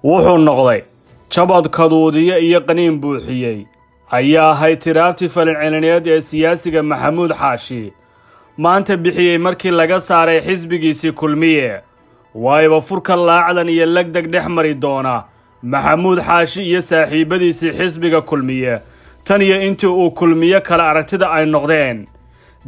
wuxuu noqday jabad kaduudiye iyo qaniin buuxiyey ayaa ahay tiraabtii falcelineed ee siyaasiga Maxamuud Xaashi maanta bixiyey markii laga saaray xisbigiisii kulmiye waayba furka laacdan iyo lagdag dhex mari doona Maxamuud Xaashi iyo saaxiibadiisii xisbiga kulmiye tan iyo intii uu kulmiye kala aragtida ay noqdeen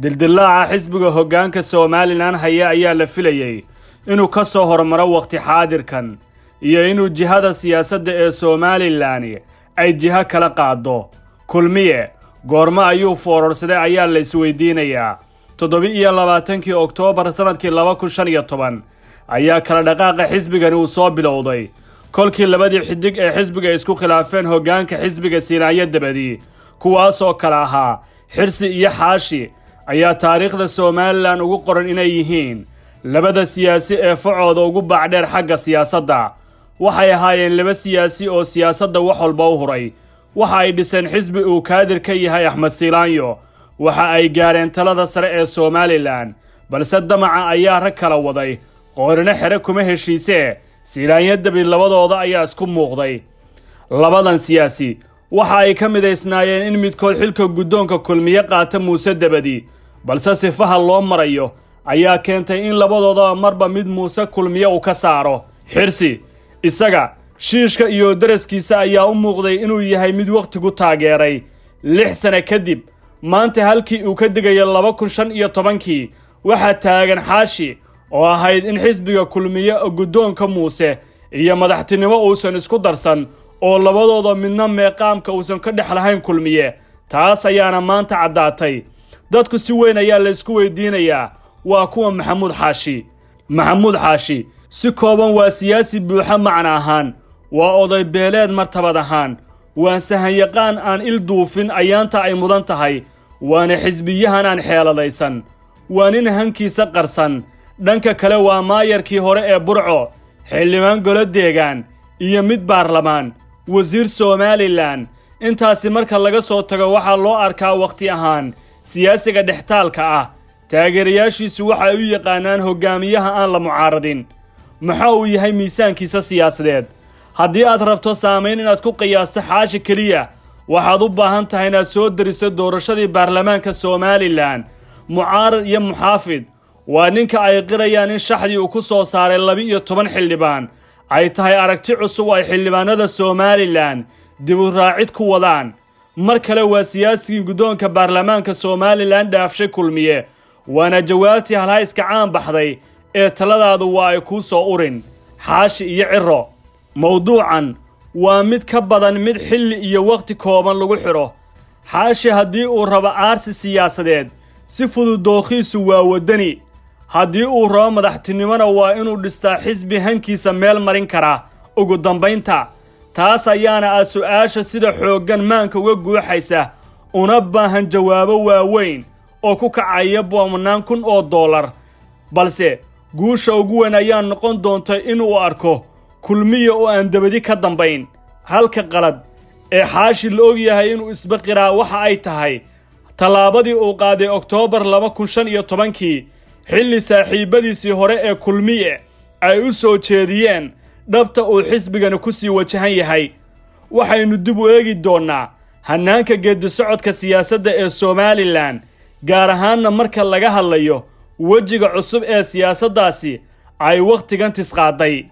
dildilaaca xisbiga hoggaanka Soomaaliland haya ayaa la filayay inuu ka soo hormaro waqti xaadirkan iyo inuu jihada siyaasadda ee Soomaaliland ay jiha kala qaado kulmiye goorma ayuu foorarsaday ayaa la isweydiinayaa 27 Oktoobar sanadkii 2015 ayaa kala dhaqaaqa xisbigan uu soo bilowday kolkii labadii xidig ee xisbiga isku khilaafeen hoggaanka xisbiga Siinaaya dabadii kuwaas oo kala ahaa Xirsi iyo Xaashi ayaa taariikhda Soomaaliland ugu qoran inay yihiin labada siyaasi ee facooda ugu baacdheer xagga siyaasadda waxay ahaayeen laba siyaasi oo siyaasadda wax walba u huray waxa ay dhiseen xisbi uu kaadir ka yahay Axmed Siilaanyo waxa ay gaareen talada sare ee Soomaaliland balse damaca ayaa rag kala waday qoorina xire kuma heshiisee Siilaanyo dabi labadooda ayaa isku muuqday labadan siyaasi waxa ay ka midaysnaayeen in midkood xilka guddoonka kulmiye qaata Muuse dabadi balse sifaha loo marayo ayaa keentay in labadooda marba mid Muuse kulmiye uu ka saaro Xirsi isaga shiishka iyo daraskiisa ayaa u muuqday inuu yahay mid waqtigu taageeray 6 sano kadib maanta halkii uu ka digay 2015 waxa taagan Xaashi oo ahayd in xisbiga kulmiye guddoonka Muuse iyo madaxtinimo uusan isku darsan oo labadooda midna meeqaamka uusan ka dhaxlahayn kulmiye taas ayaana maanta cadaatay dadku si weyn ayaa la isku weydiinayaa waa kuwa Maxamuud Xaashi si kooban waa siyaasi buuxa macna ahaan waa oday beeleed martabad ahaan waa sahan yaqaan aan il duufin ayaanta ay mudan tahay waana xisbiyahan aan xeeladaysan waa nin hankiisa qarsan dhanka kale waa maayarkii hore ee Burco xildhibaan golo deegaan iyo mid baarlamaan wasiir Soomaaliland intaasi marka laga soo tago waxa loo arkaa waqti ahaan siyaasiga dhextaalka ah taageerayaashiisu waxa ay u yaqaanaan hogaamiyaha aan la mucaaradin maxaa uu yahay miisaankiisa siyaasadeed haddii aad rabto saameyn inaad ku qiyaasto Xaashi kaliya waxaad u baahan tahay inaad soo dariso doorashadii baarlamaanka Soomaaliland mucaarad iyo muxaafid waa ninka ay qirayaan in shaxdii uu ku soo saaray 12 xildhibaan ay tahay aragti cusub ay xildhibaanada Soomaaliland dib u raacid ku wadaan mar kale waa siyaasigii guddoonka baarlamaanka Soomaaliland dhaafshay kulmiye waana jawaabtii halhayska caan baxday ee taladaadu waa ay ku soo urin Xaashi iyo Ciro mawduucan waa mid ka badan mid xilli iyo waqti kooban lagu xiro Xaashi haddii uu rabo aarsi siyaasadeed si fudud dooqiisu waa wadani haddii uu rabo madaxtinimona waa inuu dhistaa xisbi hankiisa meel marin kara ugu dambaynta taas ayaana su'aasha sida xooggan maanka uga guuxaysa una baahan jawaabo waaweyn oo ku kacaya $10,000 balse guusha ugu weyn ayaa noqon doonta inuu arko kulmiye oo aan dabadi ka dambayn halka qalad ee Xaashi la og yahay inuu isbaqiraa waxa ay tahay talaabadii uu qaaday Oktoobar 2015 xilli saaxiibadiisii hore ee kulmiye ay u soo jeediyeen dhabta uu xisbigana ku sii wajahan yahay waxaynu dib u eegi doonaa hanaanka geedi socodka siyaasadda ee Soomaaliland gaar ahaan marka laga hadlayo wajiga cusub ee siyaasaddaasi ay waqtigan tisqaaday